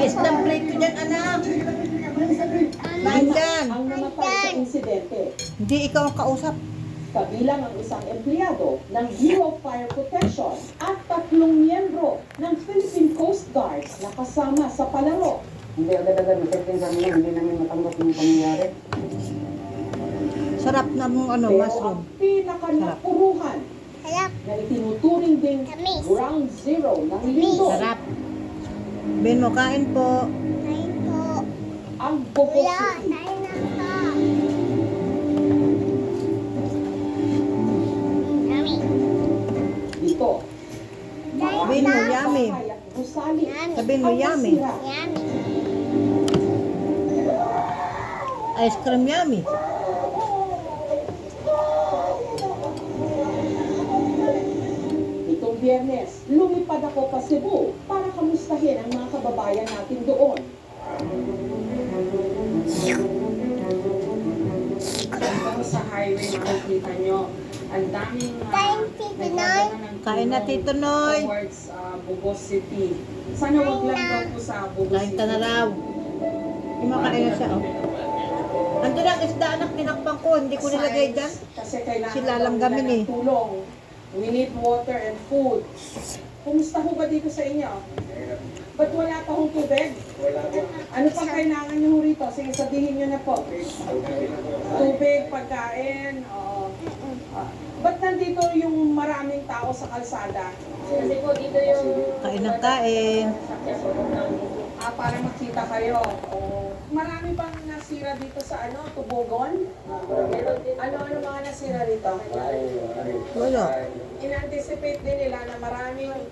Isdang break ko dyan, anak. Bakit dyan? Ang namatay sa insidente. Hindi ikaw ang kausap. Kabilang ang isang empleyado ng Bureau of Fire Protection at 3 miyembro ng Philippine Coast Guard na kasama sa palaro. Hindi agad-agad masakit sa amin, hindi namin matanggap yung pangyayari. Sarap na mong ano, Pero mushroom. ang pinakanapuruhan na itinuturing ding ground zero ng lindol, Sarap. Ben mo, kain po. ang Bogo City. Dito, Sabihin mo, yummy. bahay at gusali Sabihin mo, ang yummy. nasira. Ice cream yummy. Itong Biyernes, lumipad ako pa Cebu para kamustahin ang mga kababayan natin doon. Hanggang sa highway, makikita nyo, ang daming nagdadala ng Kain na, tulong Tito Noy. towards Bogo City. Sana wag lang daw po sa Bogo Kain City. ka na raw. Kumakain na siya, oh. Andun ang isda, anak, tinakpan ko. Hindi ko nilagay dyan. Kasi kailangan Sila lang daw nila gamin eh. ng tulong. We need water and food. Kumusta ho ba dito sa inyo? Ba't wala pa hong tubig? Ano pang kailangan nyo ho rito? Sige, sabihin nyo na po. Tubig, pagkain, ba't nandito yung maraming tao sa kalsada? Kasi po dito yung Kain ng kain. Para makita kayo. Marami bang nasira dito sa Tubogon? Ano mga nasira dito? Wala. In-anticipate din nila na maraming